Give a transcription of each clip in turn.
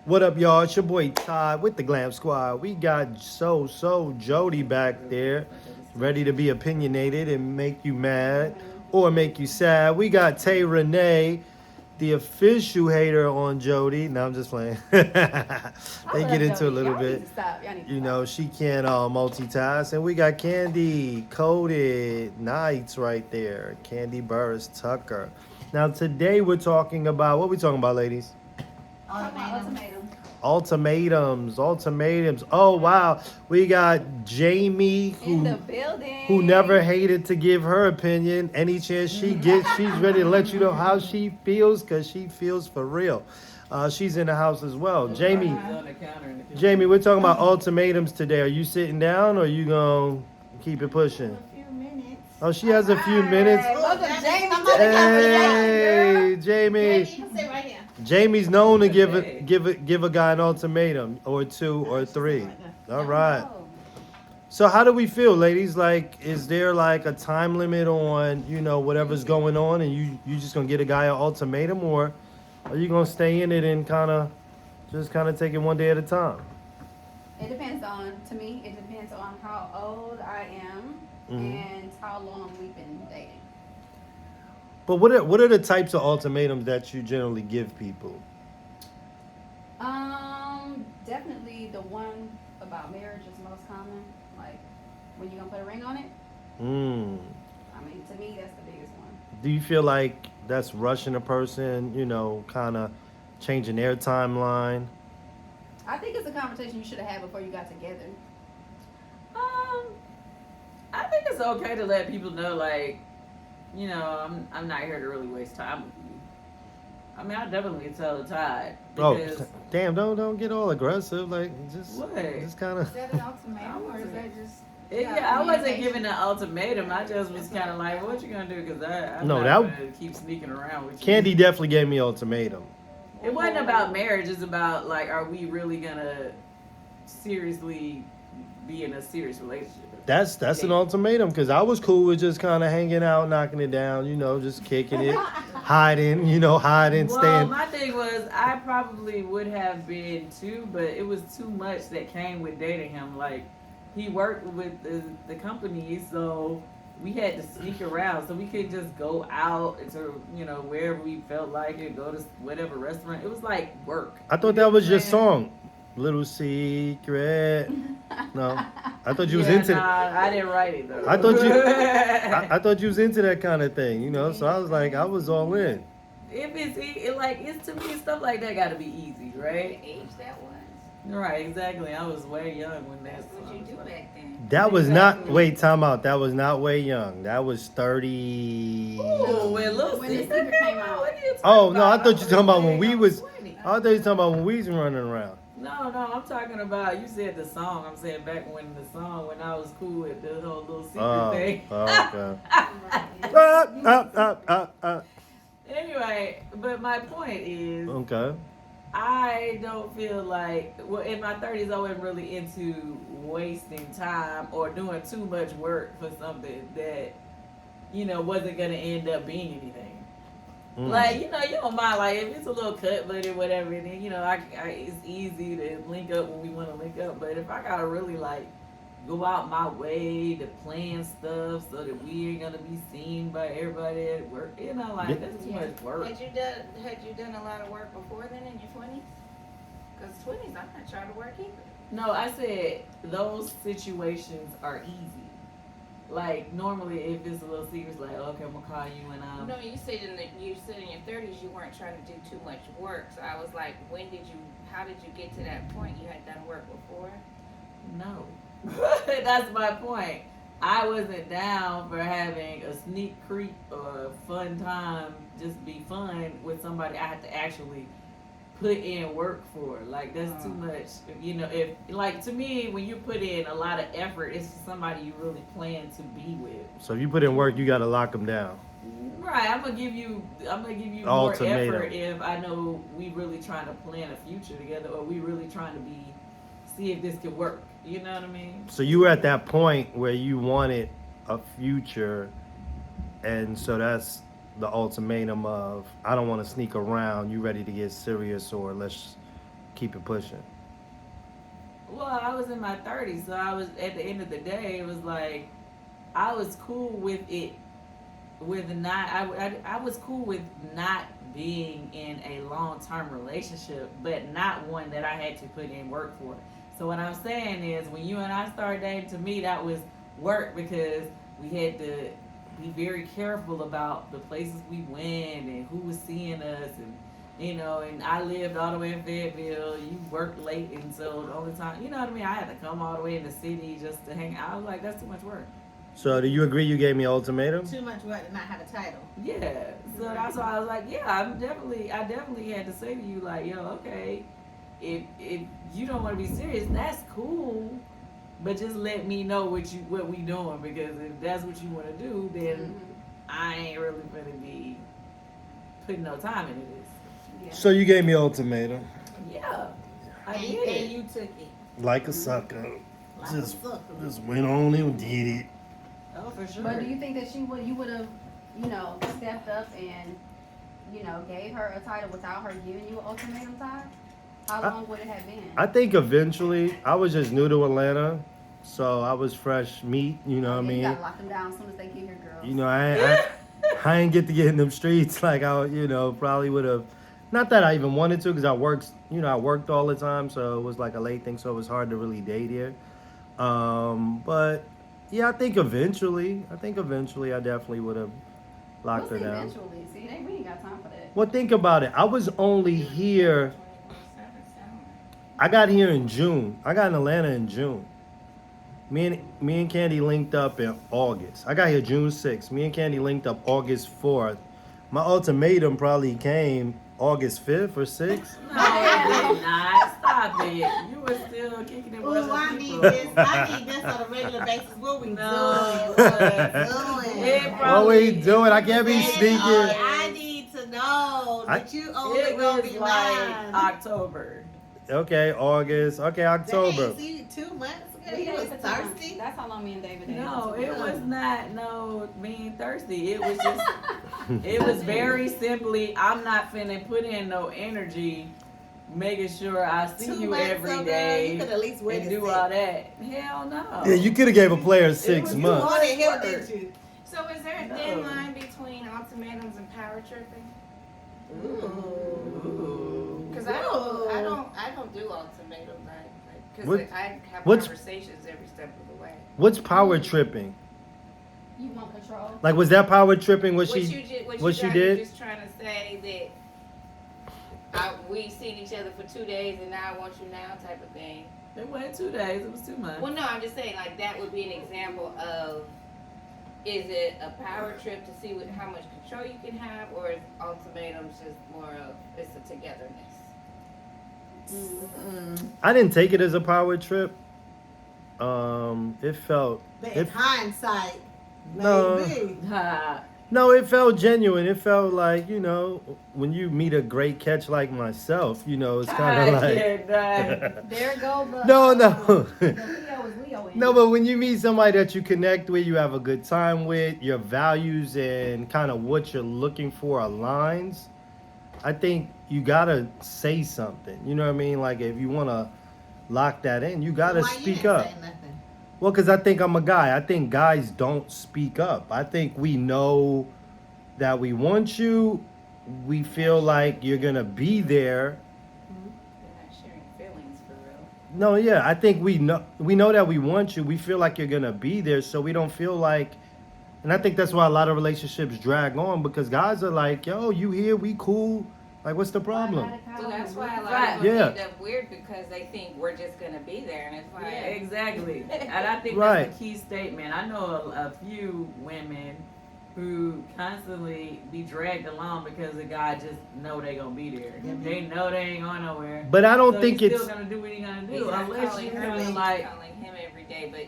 What up, y'all? It's your boy Todd with the Glam Squad. We got Jody back there, ready to be opinionated and make you mad or make you sad. We got Tay Renee, the official hater on Jody. No, I'm just playing. They get into a little bit. You know, she can't multitask. And we got Kandi, Coded Nights right there. Kandi Burris Tucker. Now, today we're talking about, what are we talking about, ladies? Ultimatums. Oh wow, we got Jamie who never hated to give her opinion. Any chance she gets, she's ready to let you know how she feels because she feels for real. She's in the house as well. Jamie, we're talking about ultimatums today. Are you sitting down or are you gonna keep it pushing? Oh, she has a few minutes. Hey, Jamie. Jamie's known to give a guy an ultimatum or two or three. All right. So how do we feel, ladies? Like, is there like a time limit on, you know, whatever's going on and you just gonna get a guy an ultimatum, or are you gonna stay in it and kind of take it one day at a time? It depends on how old I am and how long we've been dating. But what are the types of ultimatums that you generally give people? Definitely the one about marriage is most common. Like, when you gonna put a ring on it? I mean, to me, that's the biggest one. Do you feel like that's rushing a person, you know, kind of changing their timeline? I think it's a conversation you should have had before you got together. I think it's okay to let people know, like, you know, I'm not here to really waste time with you. I mean, I definitely tell Todd. Oh, damn! Don't get all aggressive. Like, just kind of. Is that an ultimatum or is that just? I wasn't giving an ultimatum. I just was kind of like, "What you gonna do?" Because I'm not gonna keep sneaking around with you. Kandi definitely gave me an ultimatum. It wasn't about marriage. It's about, like, are we really gonna seriously be in a serious relationship? That's an ultimatum, because I was cool with just kind of hanging out, knocking it down, you know, just kicking it, hiding, staying. Well, my thing was, I probably would have been too, but it was too much that came with dating him. Like, he worked with the company, so we had to sneak around. So we could just go out to, you know, wherever we felt like it, go to whatever restaurant. It was like work. I thought that was your song. Little secret. No, I thought you was into. I didn't write it though. I thought you was into that kind of thing, you know. So I was like, I was all in. If it's to me, stuff like that got to be easy, right? The age that was. Right, exactly. I was way young when that. What you do back then? That was not. Wait, time out. That was not way young. That was 30. Ooh, when the secret came out. Oh no, I thought you were talking about when we was. I thought you were talking about when we was running around. No, I'm talking about, you said the song. I'm saying back when I was cool with the whole little secret thing. Okay. Anyway, but my point is, okay. I don't feel like, well, in my 30s, I wasn't really into wasting time or doing too much work for something that, you know, wasn't going to end up being anything. Like, you know, you don't mind, like, if it's a little cut buddy or whatever, then, you know, it's easy to link up when we want to link up. But if I got to really, like, go out my way to plan stuff so that we ain't going to be seen by everybody at work, you know, like, that's too much work. Had you done a lot of work before then in your 20s? Because 20s, I'm not trying to work either. No, I said those situations are easy. Like, normally, if it's a little secret, it's like, okay, I'm gonna call you and No, you said in your 30s you weren't trying to do too much work. So I was like, how did you get to that point? You had done work before? No. That's my point. I wasn't down for having a sneak creep or a fun time, just be fun with somebody I had to actually put in work for. Like, that's too much. You know, if, like, to me, when you put in a lot of effort, it's somebody you really plan to be with. So if you put in work, you got to lock them down. Right, I'm gonna give you more effort if I know we really trying to plan a future together, or we really trying to see if this could work. You know what I mean? So you were at that point where you wanted a future, and so that's the ultimatum of, I don't want to sneak around. You ready to get serious, or let's keep it pushing? Well, I was in my 30s, so I was at the end of the day. It was like I was cool with it, with not. I was cool with not being in a long term relationship, but not one that I had to put in work for. So what I'm saying is, when you and I started dating, to me that was work because we had to be very careful about the places we went and who was seeing us and I lived all the way in Fayetteville. You worked late, and so the only time, you know what I mean, I had to come all the way in the city just to hang out. I was like, that's too much work. So do you agree you gave me an ultimatum? Too much work to not have a title. Yeah, so that's why I was like, yeah, I definitely had to say to you, like, yo, okay, if you don't want to be serious, that's cool, but just let me know what we doing, because if that's what you want to do, then I ain't really gonna be putting no time into this. Yeah. So you gave me an ultimatum. Yeah, I And did. you took it. Like a sucker. Like Just, a sucker. just went on and did it. Oh, for sure. But do you think that you would have, stepped up and, gave her a title without her giving you an ultimatum, Todd? How long would it have been? I think eventually, I was just new to Atlanta, so I was fresh meat, you know what I You mean? gotta lock them down as soon as they get here, girls. You know, I ain't get to get in them streets like I, probably would have. Not that I even wanted to, because I worked all the time, so it was like a late thing, so it was hard to really date here. But yeah, I think eventually I definitely would have locked her down. Eventually. See, we ain't got time for that. Well, think about it. I was only here. 24/7 sound I got here in June. I got in Atlanta in June. Me and Kandi linked up in August. I got here June 6th. Me and Kandi linked up August 4th. My ultimatum probably came August 5th or 6th. No, it did not. Stop it. You were still kicking it with Ooh, I other need people. this. I need this on a regular basis. What we No. doing? What we doing? It What probably- we doing? I can't be Hey, sneaking. I need to know that you only It gonna was be like mine. October. Okay, August. Okay, October. Dang, see, 2 months ago, We you was dated for 2 months. thirsty. That's how long me and David dated. No, 2 it months. was not being thirsty. It was just, it was very simply, I'm not finna put in no energy making sure I see 2 you months every ago, day you could at least wait and and do see. all that. Hell no. Yeah, you could have gave a player 6 was- You months. wanted him, Work. didn't you? So is there a No. thin line between ultimatums and power tripping? Ooh. Because I don't do ultimatums. What- Because I have what's- conversations every step of the way. What's power tripping? You want control? Like, was that power tripping? What What you she guys did? were just trying to say that we seen each other for 2 days and now I want you now type of thing. It wasn't 2 days, it was 2 months. Well, no, I'm just saying like that would be an example of, is it a power trip to see how much control you can have, or is ultimatums just more of it's a togetherness? I didn't take it as a power trip. It felt But in it, hindsight, No. maybe. Ha. no, it felt genuine. It felt like, when you meet a great catch like myself, it's kind of like There go the. No. The Leo is Leo in. No, but when you meet somebody that you connect with, you have a good time with, your values and kind of what you're looking for aligns, I think you gotta say something. You know what I mean? Like, if you want to lock that in, you gotta Why you speak didn't up. say nothing? Well, because I think I'm a guy. I think guys don't speak up. I think we know that we want you. We feel like you're gonna be there. They're not sharing feelings for real. No, yeah, I think we know that we want you. We feel like you're gonna be there, so we don't feel like. And I think that's why a lot of relationships drag on, because guys are like, "Yo, you here? We cool? Like, what's the problem?" So that's why a lot Right. of people Yeah. end up weird because they think we're just gonna be there, and it's like Yeah, exactly. And I think Right. that's the key statement. I know a few women who constantly be dragged along because the guy just know they gonna be there. They know they ain't going nowhere. But I don't So think he's it's. still gonna do what he gonna he's do not unless calling you her, feeling she's like calling him every day, but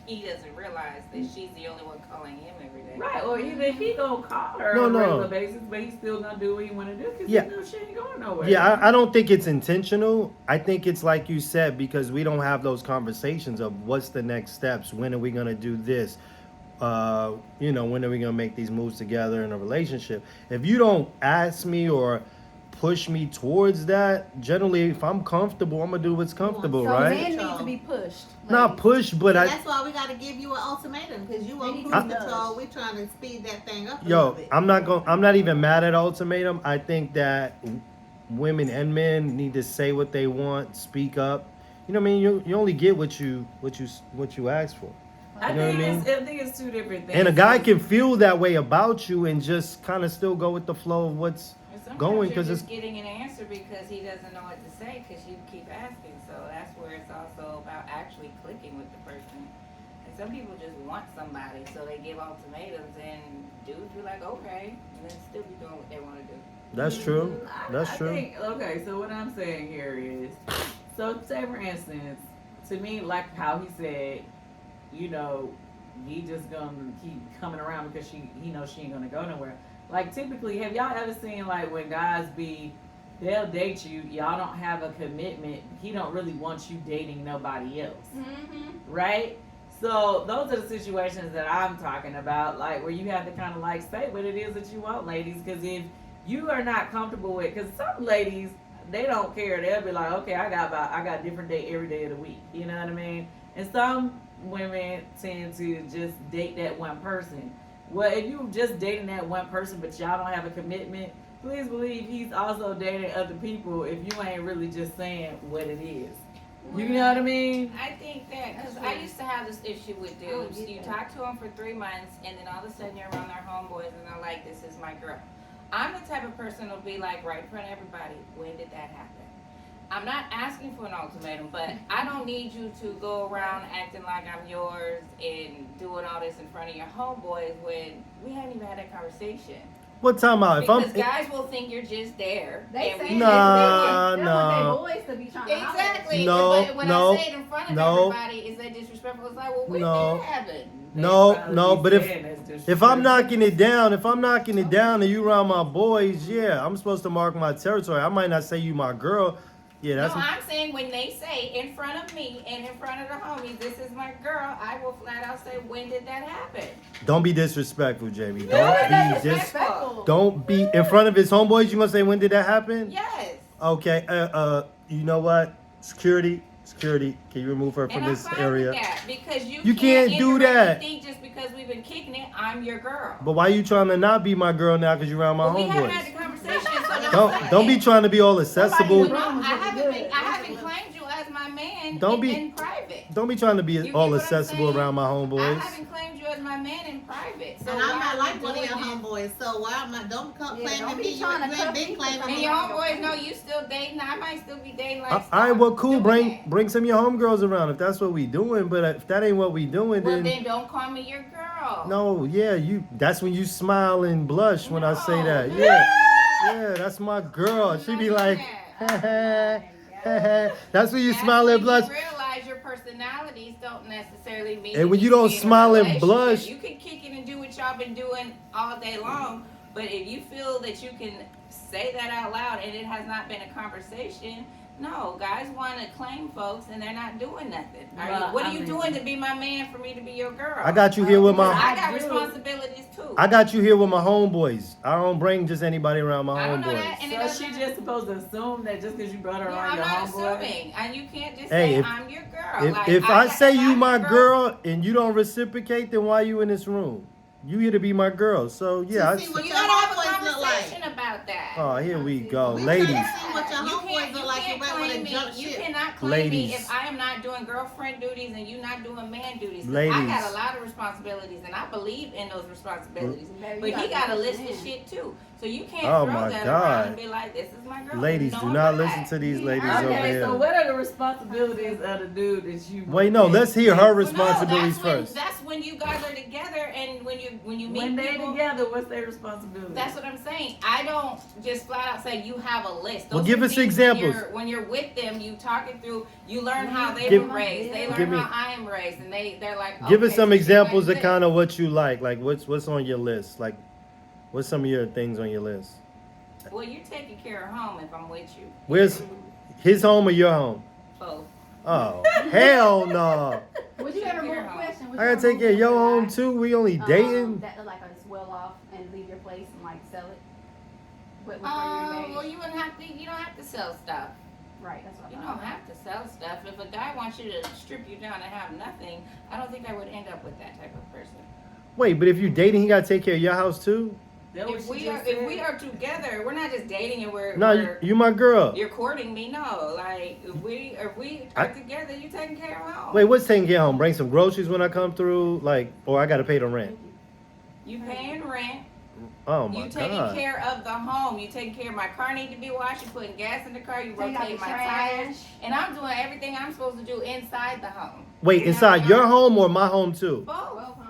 he doesn't realize that she's the only one calling him every day. right, or even if he gonna call her No, on a no. regular basis, but he's still gonna do what he wanna do because Yeah. he knows she ain't going nowhere. Yeah, I don't think it's intentional. I think it's like you said, because we don't have those conversations of what's the next steps. When are we gonna do this? When are we gonna make these moves together in a relationship? If you don't ask me or push me towards that. Generally, if I'm comfortable, I'm gonna do what's comfortable, So right? men need to be pushed. Not ladies. push, but I. That's why we got to give you an ultimatum because you on They cruise need to control. nudge. We trying to speed that thing up a little Yo, bit. I'm not even mad at ultimatum. I think that women and men need to say what they want, speak up. You know what I mean? You only get what you ask for. I You know what I think mean? I think it's two different things. And a guy can feel that way about you and just kind of still go with the flow of what's And sometimes going you're because just it's getting an answer because he doesn't know what to say because you keep asking. So that's where it's also about actually clicking with the person. And some people just want somebody, so they give ultimatums, and dudes be like, okay, and then still be doing what they want to do. that's true. That's I true. think, okay, so what I'm saying here is, so say for instance, to me, like how he said, you know, he just gonna keep coming around because he knows she ain't gonna go nowhere. Like typically, have y'all ever seen like when guys they'll date you, y'all don't have a commitment, he don't really want you dating nobody else, right? So those are the situations that I'm talking about, like where you have to kind of like say what it is that you want, ladies, because if you are not comfortable with, because some ladies, they don't care, they'll be like, okay, I got different day every day of the week, you know what I mean? And some women tend to just date that one person. Well, if you just dating that one person but y'all don't have a commitment, please believe he's also dating other people if you ain't really just saying what it is. You know what I mean? I think that, because I used to have this issue with dudes. You talk to them for 3 months, and then all of a sudden you're around their homeboys, and they're like, this is my girl. I'm the type of person who'll be like, right in front of everybody, when did that happen? I'm not asking for an ultimatum, but I don't need you to go around acting like I'm yours and doing all this in front of your homeboys when we haven't even had that conversation. What time out? If Because I'm guys will think you're just there. They and say we Nah, they nah. want their boys to be trying to holler. Exactly. No, but when no, I say it in front of no. everybody, is that disrespectful? It's like, well, when No. did it happen? No, but if if I'm knocking it down, and you around my boys, yeah, I'm supposed to mark my territory. I might not say you my girl. Yeah, No, that's I'm saying when they say in front of me and in front of the homies, this is my girl, I will flat out say, when did that happen? don't be disrespectful, Jamie. No, Don't that's be disrespectful. Don't be in front of his homeboys. You gonna say when did that happen? Yes. Okay. You know what? Security. Can you remove her from And I'm this fine area? with that because You can't do indirectly that. think just because we've been kicking it, I'm your girl. But why you trying to not be my girl now? Cause you around my Well, we haven't had homeboys. the conversation, so Don't be trying to be all accessible. Somebody- No, I haven't claimed you as my man in private. Don't be trying to be You get all what I'm accessible saying? around my I homeboys. haven't claimed you as my man in private. So And I'm why not are like we one of doing your this? homeboys, so why am I? Don't come Yeah, claiming don't me. be You trying to ain't cuff been me claiming because And me. your homeboys know you still dating. I might still be dating like. All right, well, cool. doing that. Bring some of your homegirls around if that's what we doing. But if that ain't what we doing, Well, then then don't call me your girl. no, yeah, you. That's when you smile and blush when I say that. No. Yeah, that's my girl. She be like, that's when you smile and blush. You realize your personalities don't necessarily mean. And that when you can don't be in a smile and relationship. blush- you can kick it and do what y'all been doing all day long. But if you feel that you can say that out loud and it has not been a conversation, no, guys want to claim folks and they're not doing nothing. What are you doing to be my man for me to be your girl? I got you here with I my. got responsibilities too. I got you here with my homeboys. I don't bring just anybody around my I don't know that, homeboys. and it So doesn't she matter. just supposed to assume that just because you brought her Yeah, around I'm your not homeboy? assuming, and you can't just Hey, say if- I'm your girl. If I say you my girl and you don't reciprocate, then why you in this room? You here to be my girl. So yeah. To see what you your gotta have a homeboys look like. conversation about that. Oh, here we go, We ladies. trying to see what your You homeboys can't look like. You claim might want to me. jump You ship. cannot claim Ladies. me if I am not doing girlfriend duties and you not doing man duties. 'Cause Ladies. I got a lot of responsibilities and I believe in those responsibilities. Baby, But you he gotta got a be list man. of shit too. So you can't Oh throw my that God. around and be like, this is my girl. Ladies, No, do I'm not listen to these ladies Okay, over Okay, here. so what are the responsibilities of the dude that you Wait, no, let's hear her Well, no, responsibilities that's when- first. That's when you guys are together and when you meet When they people. together, what's their responsibility? That's what I'm saying. I don't just flat out say you have a list. Well, Those give are us things examples. When you're with them, you talk it through. You learn how they Give- were raised. They give learn me- how I am raised, and they're like. Give us okay, some so she examples went of this. kind of what you like. Like what's on your list? Like what's some of your things on your list? Well, you're taking care of home if I'm with you. Where's his home or your home? Both. Oh, hell no. Would you ever move a question? Would you I ever gotta take move care of your with a home guy, too. We only dating. That like is well off and leave your place and like sell it. quit before you engage. Well, you don't have to sell stuff. Right, that's what You I don't thought. have to sell stuff. If a guy wants you to strip you down and have nothing, I don't think I would end up with that type of person. Wait, but if you dating, he got to take care of your house too? If we are together, we're not just dating and we're No, you my girl. You're courting me, no. Like if we are together, you taking care of home. Wait, what's taking care of home? Bring some groceries when I come through, like, or I got to pay the rent. You paying rent. Oh my You taking God. care of the home. You taking care of my car need to be washed. You putting gas in the car. You Take out rotate the my trash. tires, and I'm doing everything I'm supposed to do inside the home. Wait, inside your home or my home too? Both. Both home.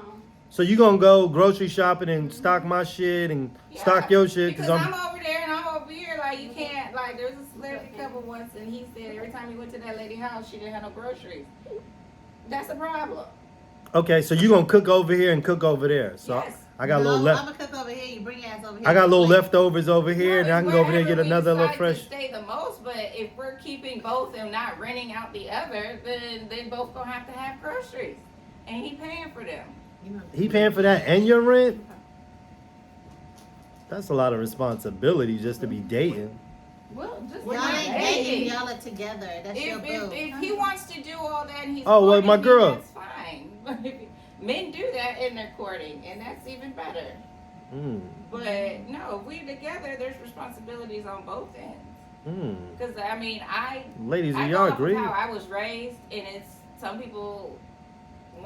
So you gonna go grocery shopping and stock my shit and stock your shit? Because I'm over there and I'm over here. Like you can't. Like there's a celebrity couple once, and he said every time he went to that lady's house, she didn't have no groceries. That's a problem. Okay, so you gonna cook over here and cook over there. So Yes. I got a little I'm left. gonna cook over here. You bring your ass over here. I got a little Plate. leftovers over here, and I can go over there and get another little fresh. To stay the most, but if we're keeping both and not renting out the other, then they both gonna have to have groceries, and he paying for them. You know, He paying for that and your rent? That's a lot of responsibility just to be dating. Well, just y'all like ain't dating. Y'all are together. That's your boo. if he wants to do all that and he's Oh, well, courting my me, girl. that's fine. But if men do that in their courting, and that's even better. Mm. But no, if we're together, there's responsibilities on both ends. Mm. Because I mean, Ladies, do I y'all go off of agree? how I was raised, and it's some people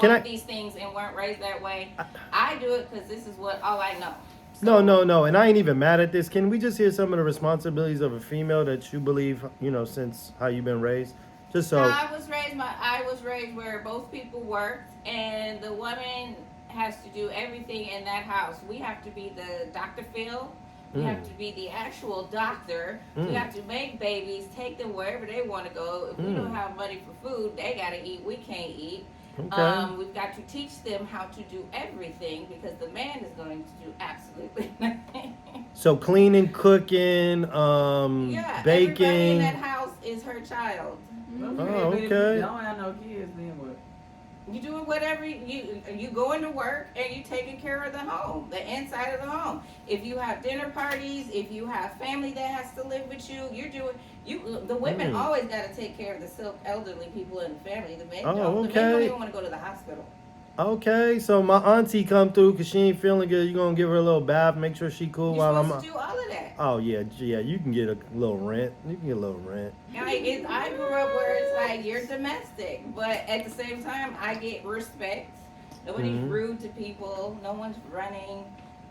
Can want I- these things and weren't raised that way. I do it because this is all I know. No, and I ain't even mad at this. Can we just hear some of the responsibilities of a female that you believe, since how you've been raised? Just so. I was raised where both people worked, and the woman has to do everything in that house. We have to be the Dr. Phil. We have to be the actual doctor. We have to make babies, take them wherever they want to go. If we don't have money for food, they got to eat. We can't eat. Okay. We've got to teach them how to do everything because the man is going to do absolutely nothing. So cleaning, cooking, Yeah, everybody in baking. that house is her child. Oh, But if okay. you don't have no kids, then what? You doing whatever you going to work and you taking care of the home, the inside of the home. If you have dinner parties, if you have family that has to live with you, the women always got to take care of the sick elderly people in the family. The men Oh, don't. The men don't okay. even want to go to the hospital. Okay, so my auntie come through because she ain't feeling good. You gonna give her a little bath, make sure she cool You're while I'm. supposed to do all of that. Oh yeah. You can get a little rent. You can get a little rent. I grew up where it's like you're domestic, but at the same time, I get respect. Nobody's rude to people. No one's running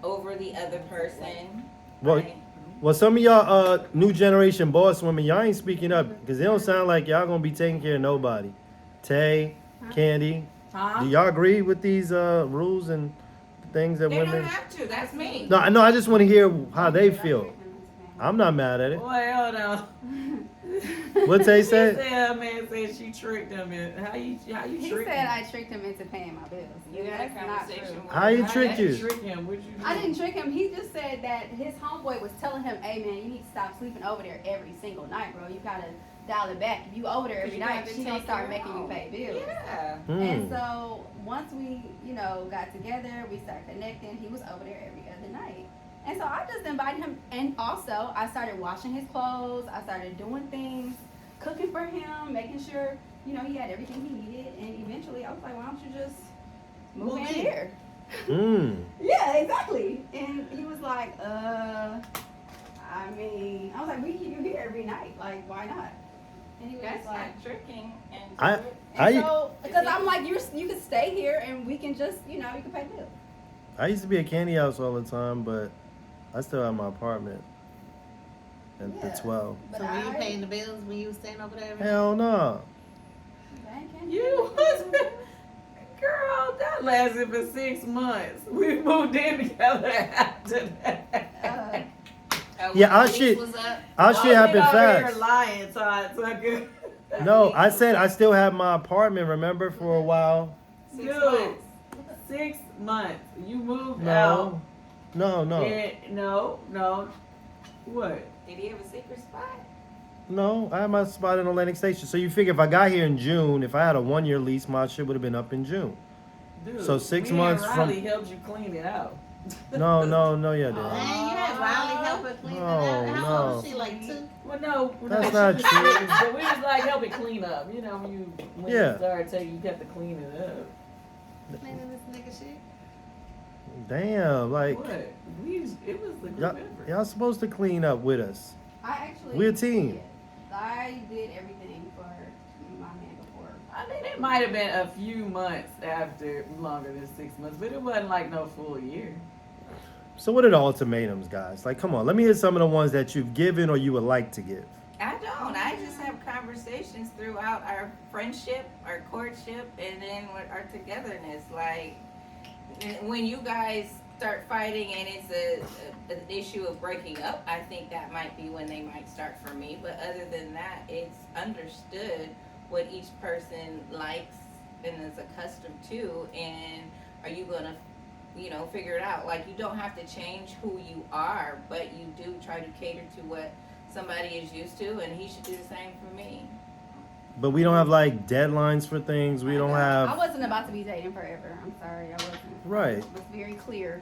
over the other person. Well, right? Well, some of y'all new generation boss women, y'all ain't speaking up because they don't sound like y'all gonna be taking care of nobody. Tay, Kandi, do y'all agree with these rules and things that They women? don't have to. That's me. No, I just want to hear how they feel. I'm not mad at it. Boy, hold on. What Tay She said? said a man said she tricked him. How you He trick said him? I tricked him into paying my bills. You had a That's not conversation true. with How you How tricked you? trick him? What'd you do? I didn't trick him. He just said that his homeboy was telling him, "Hey man, you need to stop sleeping over there every single night, bro. You gotta dial it back. If you over there every You night, have to she gonna take start care making you of pay bills." Yeah. And so once we, got together, we started connecting. He was over there every other night. And so I just invited him, and also I started washing his clothes. I started doing things, cooking for him, making sure, he had everything he needed. And eventually I was like, why don't you just move in here? Yeah, exactly. And he was like, I was like, we keep you here every night. Like, why not? And he was That's like, not tricking. And because I'm like, you can stay here and we can just, you can pay bills. I used to be at Candy House all the time, but I still have my apartment at the 12. But So were you paying the bills when you was staying over there? Hell no. You was, girl, that lasted for 6 months. We moved in together after that. Yeah, our Lease shit- was up. Our shit happened Over fast. here lying, Todd, so I could. No, I said I still have my apartment, remember, for a while. 6 Dude, months. 6 months. You moved out. No. No. What? Did he have a secret spot? No, I had my spot in Atlantic Station. So you figure if I got here in June, if I had a 1-year lease, my shit would have been up in June. Dude, So 6 me months and from- Riley helped you clean it out. No, yeah, Man, dad. you had Riley help her clean it No, up. How old no. is she? Like 2? Well, no, That's no, not she was true. 6, but we was like helping clean up. You know, when Yeah. you start taking, you have to clean it up. Cleaning this nigga shit. Damn, like What? It was the group y'all, effort. y'all supposed to clean up with us. I actually. We're a team. Yeah, I did everything for my man before. I mean, it might have been a few months after, longer than 6 months, but it wasn't like no full year. So what are the ultimatums, guys? Like, come on, let me hear some of the ones that you've given or you would like to give. I don't. I just have conversations throughout our friendship, our courtship, and then with our togetherness. Like when you guys start fighting and it's an issue of breaking up, I think that might be when they might start for me. But other than that, it's understood what each person likes and is accustomed to, and are you gonna figure it out. Like, you don't have to change who you are, but you do try to cater to what somebody is used to, and he should do the same for me. But we don't have like deadlines for things. We don't I have. wasn't about to be dating forever. I'm sorry, I wasn't. Right. It was very clear.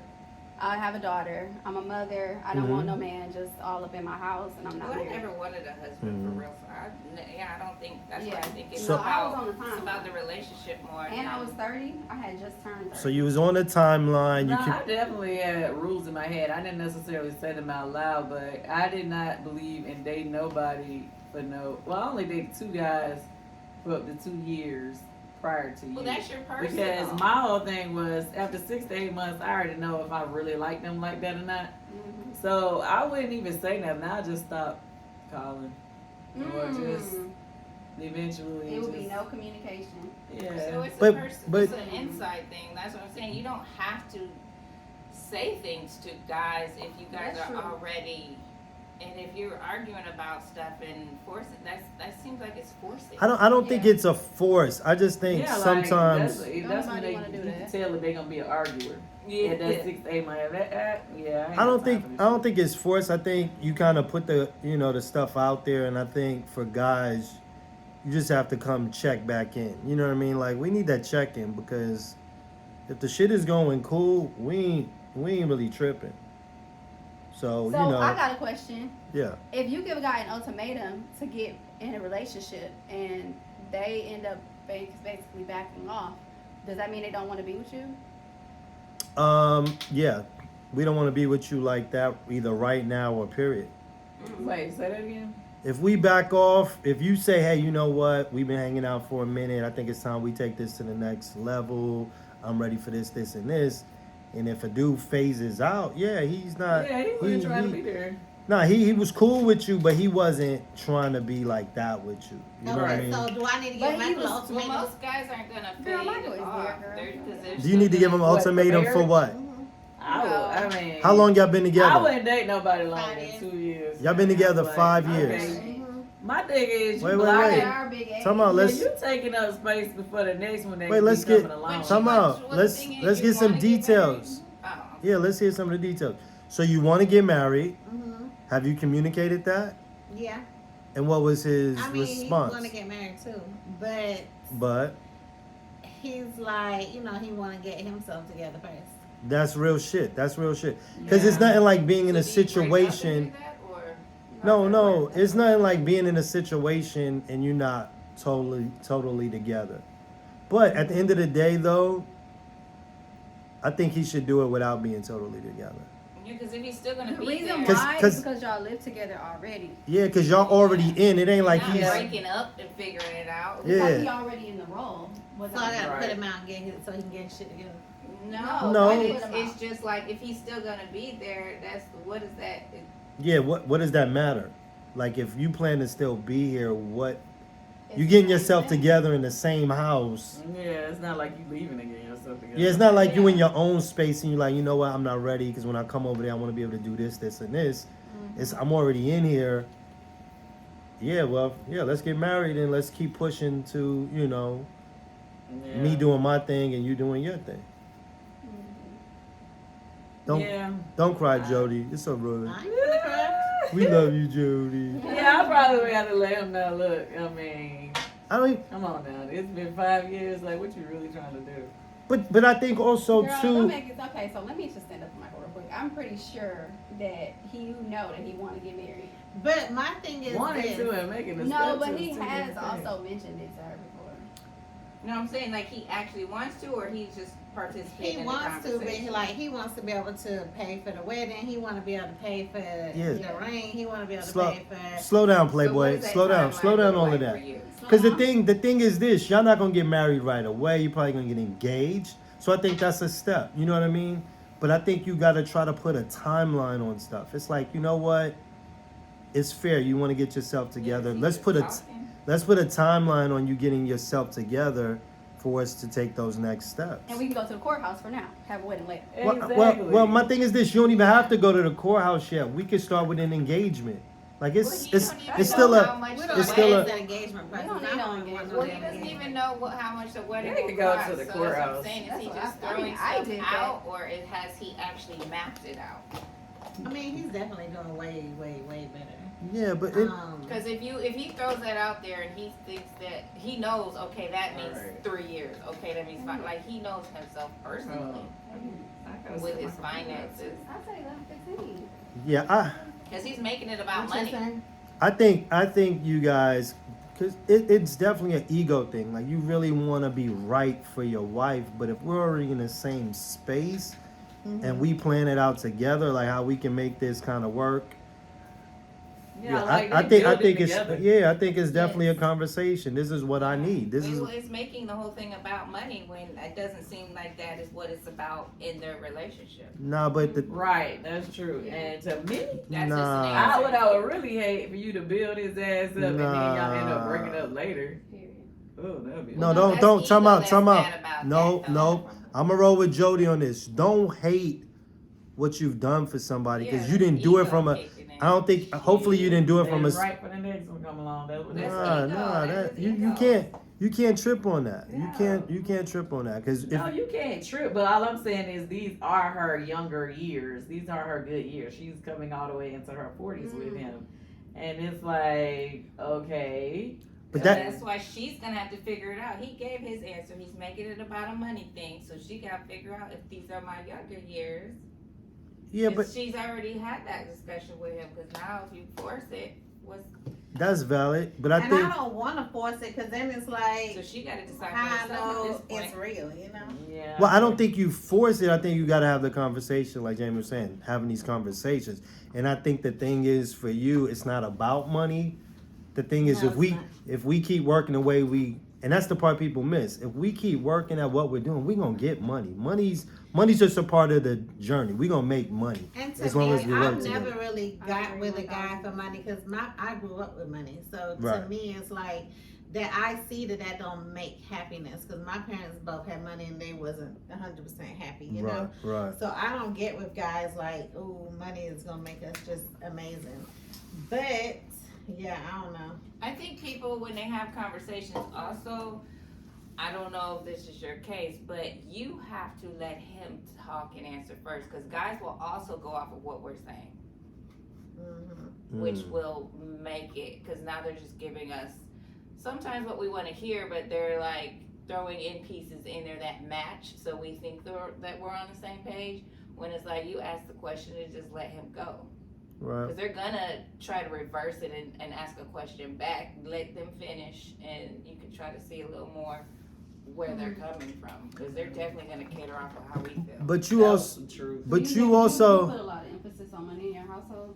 I have a daughter. I'm a mother. I don't want no man just all up in my house, and I'm not Well, I married. never wanted a husband Mhm. for real. So I don't think that's why I Yeah. think it's So- I was on the it's timeline. about the relationship more. And I was 30. I had just turned 30. So you was on the timeline. No, You I could. definitely had rules in my head. I didn't necessarily say them out loud, but I did not believe in dating nobody for no. Well, I only dated 2 guys for up to 2 years prior to you. Well, that's your person. Because my whole thing was after 6 to 8 months, I already know if I really like them like that or not. Mhm. So I wouldn't even say nothing. I just stop calling, or just eventually. It would be just- no communication. Yeah. So it's But- a person. but- It's an inside thing. That's what I'm saying. You don't have to say things to guys if you guys That's are true. already. And if you're arguing about stuff and forcing, that seems like it's forcing. I don't think Yeah. it's a force. I just think Yeah, like, sometimes. that's when Nobody they, wanna do you that. can tell that they're gonna be an arguer. Yeah. At that 6 to 8 months, yeah. I don't think it's forced. I think you kind of put the the stuff out there, and I think for guys, you just have to come check back in. You know what I mean? Like, we need that check in, because if the shit is going cool, we ain't really tripping. So So I got a question. yeah. If you give a guy an ultimatum to get in a relationship and they end up basically backing off, does that mean they don't want to be with you? Yeah, we don't want to be with you like that either right now or period. Wait, say that again. If we back off, if you say, hey, you know what, we've been hanging out for a minute, I think it's time we take this to the next level. I'm ready for this, and this. And if a dude phases out, yeah, he's not. Yeah, he wasn't trying to be there. Nah, he was cool with you, but he wasn't trying to be like that with you. You know what I Okay, mean? so do I need to But give he Michael an was- Well, ultimatum? most guys aren't gonna Girl, fade Michael is there, off. girl. They're Do you need to give him an What, for ultimatum for marriage? what? I mean, How long y'all been I together? wouldn't date nobody longer 5 than years. 2 years. Y'all been man. together Like, 5 okay. years. Mhm. My thing is, you Wait, wait, blocking. wait. They are big age. Time out, let's Yeah, you taking up space before the next one. They wait. Let's be coming get along. time out. Well, the Let's thing is, let's you get some wanna get details. married? Oh. Yeah, let's hear some of the details. So you want to get married? Mm-hmm. Have you communicated that? Yeah. And what was his I mean, he's response? want to get married too, but But he's like, he want to get himself together first. that's real shit. That's real shit. Because it's Yeah. nothing like being in a So do you break up and situation. do that, or? No, it's nothing like being in a situation and you're not totally together. But at the end of the day, though, I think he should do it without being totally together. Yeah, because if he's still gonna The be reason there, why Cause- is because y'all live together already. Yeah, because y'all already in. It ain't like not he's. breaking up and figuring it out. Yeah. It's like he already in the role. So I gotta Right. put him out and get his, so he can get his shit together. No, No. but it's just like if he's still gonna be there, what is that? Yeah, what does that matter? Like, if you plan to still be here, what? It's You getting the same yourself thing. together in the same house. Yeah, it's not like you leaving again or something. Yeah, it's not like you in your own space and you're like, you know what, I'm not ready because when I come over there, I want to be able to do this, and this. It's I'm already in here. Yeah, well, yeah, let's get married and let's keep pushing to, Yeah. me doing my thing and you doing your thing. Yeah. Don't cry, Jody. It's so rude. I ain't gonna cry. We love you, Jody. Yeah, I probably would have to let him know. Look, I mean, I don't. come on now. It's been 5 years. Like, what you really trying to do? But I think also Girl, too. don't make it okay. So let me just stand up for Michael real quick. I'm pretty sure that you know that he want to get married. But my thing is Wanting this. to and making a No, step but to he is two has different things. also mentioned it to her before. No, I'm saying like he actually wants to, or he's just participating He in wants the to, but conversation. he wants to be able to pay for the wedding. He want to be able to pay for Yeah. the ring. He want to be able to Slow, pay for. slow down, So what Playboy. does that Slow timeline down, look all of like that. for you? Because Uh-huh. the thing is this: y'all not gonna get married right away. You're probably gonna get engaged. So I think that's a step. You know what I mean? But I think you got to try to put a timeline on stuff. It's like, you know what? It's fair. You want to get yourself together. Yeah, Let's he's put a talking. let's put a timeline on you getting yourself together for us to take those next steps. And we can go to the courthouse for now. Have a wedding later. Well, my thing is this: you don't even have to go to the courthouse yet. We can start with an engagement. Like Well, he don't even it's know still how a much We the don't it's have still to a ask that engagement We process. don't need I no don't want engagement. no Well, he damn doesn't engagement. even know how much the wedding They will could go cost. to the So that's what I'm courthouse. saying. Is That's he what just I throwing mean, I stuff did out, or has he actually mapped it out? I mean, he's definitely doing way, way, way better. yeah, but Because if he throws that out there and he thinks that he knows, okay, that means Alright. 3 years. Okay, that means five. Like he knows himself personally with his finances. I say 11, 15. yeah, Because he's making it about What you money. saying? I think you guys, because it's definitely an ego thing. Like you really want to be right for your wife, but if we're already in the same space and we plan it out together, like how we can make this kind of work. Yeah, I think it's I think it's definitely a conversation. This is what I need. This is Well, it's making the whole thing about money when it doesn't seem like that is what it's about in their relationship. nah, but the Right, that's true. And to me, That's Nah. just an I would really hate for you to build his ass up and then y'all end up Nah. breaking up later. Period. Oh, that'd be no, Well, don't that's don't ego time out, that's time out. bad about No, that, though. no. I'm gonna roll with Jody on this. Don't hate what you've done for somebody because Yeah, you didn't do it ego from a. kicking in. I don't think. Hopefully, you didn't do it from a. right for the next one come along. That's what That's that's ego. Nah, That that is you ego. can't trip on that. No. You can't trip on that because if No, you can't trip. But all I'm saying is these are her younger years. These are her good years. She's coming all the way into her 40s with him, and it's like okay. but So that that's why she's gonna have to figure it out. He gave his answer. He's making it about a money thing. So she gotta figure out if these are my younger years. yeah, but She's already had that discussion with him. Because now, if you force it, what's that's valid. But I And think I don't want to force it because then it's like so she gotta decide how I for herself at know this point. it's real, you know. Yeah. well, I don't think you force it. I think you got to have the conversation, like Jamie was saying, having these conversations. And I think the thing is for you, it's not about money. The thing is, No, if it's we not. if we keep working the way we, and that's the part people miss. If we keep working at what we're doing, we gonna get money. Money's just a part of the journey. We gonna make money And to as long me, as we work I've never together. really I got agree with a guy 1000%. for money because I grew up with money. So to Right. me, it's like that I see that don't make happiness because my parents both had money and they wasn't 100% happy, you know. Right. So I don't get with guys like, oh, money is gonna make us just amazing. But yeah, I don't know. I think people, when they have conversations, also, I don't know if this is your case, but you have to let him talk and answer first, because guys will also go off of what we're saying, which Mm. will make it, because now they're just giving us sometimes what we want to hear, but they're like throwing in pieces in there that match, so we think that we're on the same page, when it's like you ask the question and just let him go. Right. Because they're gonna try to reverse it and ask a question back. Let them finish, and you can try to see a little more where they're coming from. Because they're definitely gonna cater off of how we feel. But you That's also, the truth. but Do you put also, a lot of emphasis on money in your household.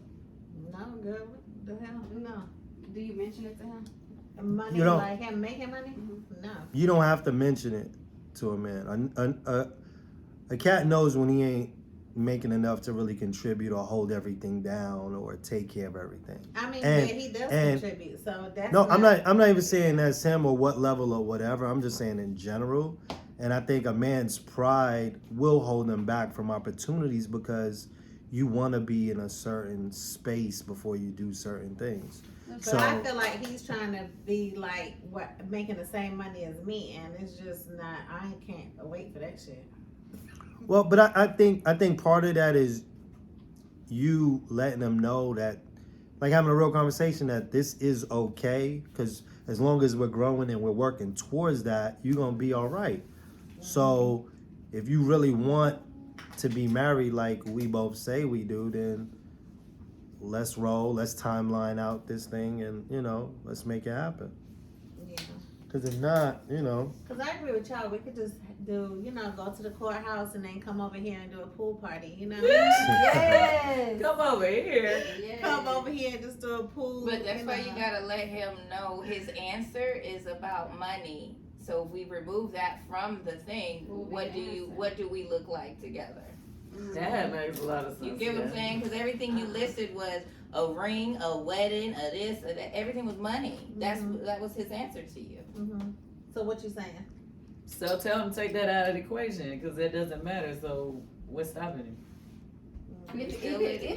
No, girl, what the hell? No. Do you mention it to him? Money, You don't- like him making money? No. you don't have to mention it to a man. A cat knows when he ain't making enough to really contribute or hold everything down or take care of everything. I mean, And- yeah, he does and- contribute, so that's No, I'm not even saying that's him or what level or whatever. I'm just saying in general. And I think a man's pride will hold him back from opportunities because you want to be in a certain space before you do certain things. But So- I feel like he's trying to be like what making the same money as me, and it's just not. I can't wait for that shit. Well, but I think part of that is you letting them know that, like having a real conversation that this is okay, because as long as we're growing and we're working towards that, you're gonna be all right. So if you really want to be married like we both say we do, then let's roll, let's timeline out this thing, and let's make it happen. Yeah. Because if not, Because I agree with y'all. We could just do, go to the courthouse and then come over here and do a pool party, Yes. Come over here. Yes. Come over here and just do a pool. But that's why you gotta let him know his answer is about money. So if we remove that from the thing, what do we look like together? That makes a lot of sense. You get what I'm saying? Because everything you listed was a ring, a wedding, a this, a that. Everything was money. That was his answer to you. Mm-hmm. So what you saying? So tell him to take that out of the equation because it doesn't matter. So what's stopping him?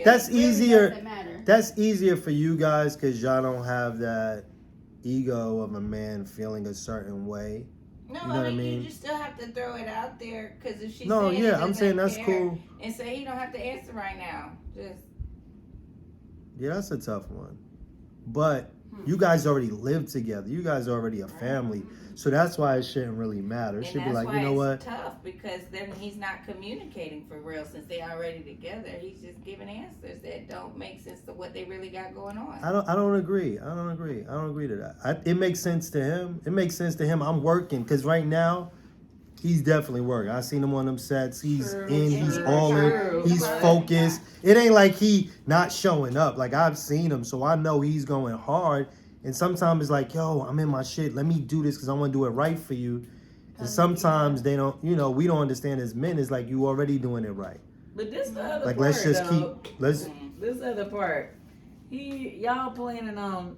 That's really easier. doesn't matter. That's easier for you guys because y'all don't have that ego of a man feeling a certain way. No, You know what I mean? you just still have to throw it out there because if she's No, saying yeah, it I'm saying that's doesn't care, cool. and say you don't have to answer right now. Just Yeah, that's a tough one. But you guys already live together. You guys are already a family. So that's why it shouldn't really matter. It and should be that's like, why you know what? it's tough because then he's not communicating for real since they already together. He's just giving answers that don't make sense to what they really got going on. I don't agree. I don't agree to that. It makes sense to him. It makes sense to him. I'm working because right now, he's definitely working. I seen him on them sets. He's he's all in. He's focused. It ain't like he not showing up. Like I've seen him, so I know he's going hard. And sometimes it's like, yo, I'm in my shit. Let me do this because I want to do it right for you. And sometimes they don't, we don't understand as men. It's like you already doing it right. But this the other Like part, let's just though. This other part. Y'all planning on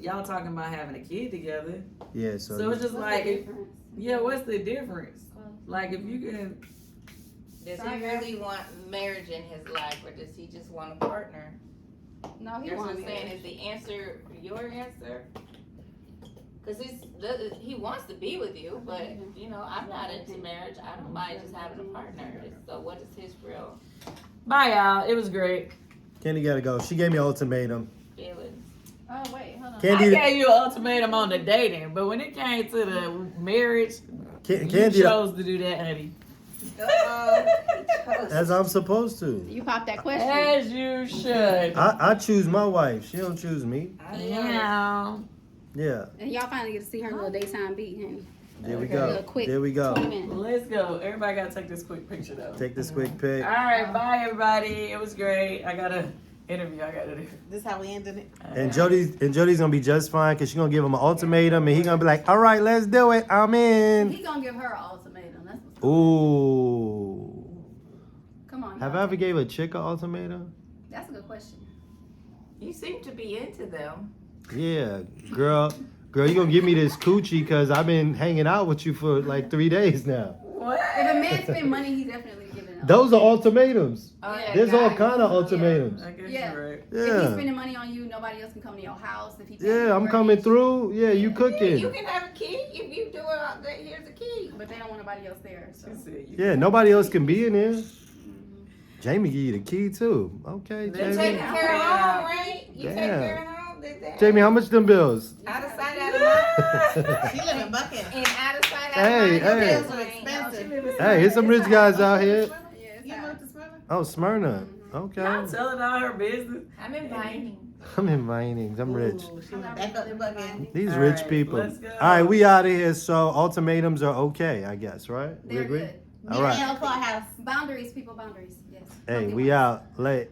y'all talking about having a kid together. Yeah, So it's just like, what's the difference? Like if you can. Does he really want marriage in his life or does he just want a partner? No, he That's what wants I'm saying. Is the answer your answer? Because he wants to be with you, but I'm not into marriage. I don't mind just having a partner. So what is his real Bye, y'all. It was great. Kandi gotta go. She gave me an ultimatum. feelings? Oh wait, hold on. I Kandi, gave you an ultimatum on the dating, but when it came to the marriage, you Kandi, chose to do that, honey. as I'm supposed to. You popped that question. As you should. I choose my wife. She don't choose me. Yeah. Yeah. And y'all finally get to see her little daytime beat, honey. There we Okay. go. Real quick. There we 20 go. minutes. Let's go. Everybody gotta take this quick picture though. Take this quick pic. All right, bye everybody. It was great. I got a interview I gotta do. This how we ended it. And Jody's gonna be just fine because she's gonna give him an ultimatum and he's gonna be like, all right, let's do it. I'm in. He's gonna give her an ultimatum. That's what's Ooh. Come on. Have y'all. I ever gave a chick an ultimatum? That's a good question. You seem to be into them. Yeah, girl, you gonna give me this coochie because I've been hanging out with you for like 3 days now. What? If a man spend money, he's definitely giving it. Those are ultimatums. Yeah, There's all guys. kind of ultimatums. I guess Yeah. you're right. If he's Yeah. spending money on you, nobody else can come to your house. If he Yeah, I'm coming through. Yeah, you You cooking. can have a key if you do it. Here's a key. But they don't want nobody else there. So. She said you- Yeah, nobody else can be in there. Jamie give you the key too. Okay, They You Jamie. taking care of home, right? You take Damn. care of home. Jamie, how much them bills? Out of sight, out of mind. She live in Bucket. And out of sight, out Hey, of mind. hey. Bills are expensive. Hey, here's some rich guys out here. Yeah, it's You hot. moved to Smyrna? Oh, Smyrna. Okay. Y'all telling all her business. I'm inviting. I'm inviting. I'm rich. Ooh, she went back up to Bucket. These All rich right, people. let's go. All right, we out of here. So ultimatums are okay, I guess, right? We They're agree? good. All right. Meet at the courthouse. Boundaries, people, boundaries. Yes. Hey, Healthy we ones. out. Late.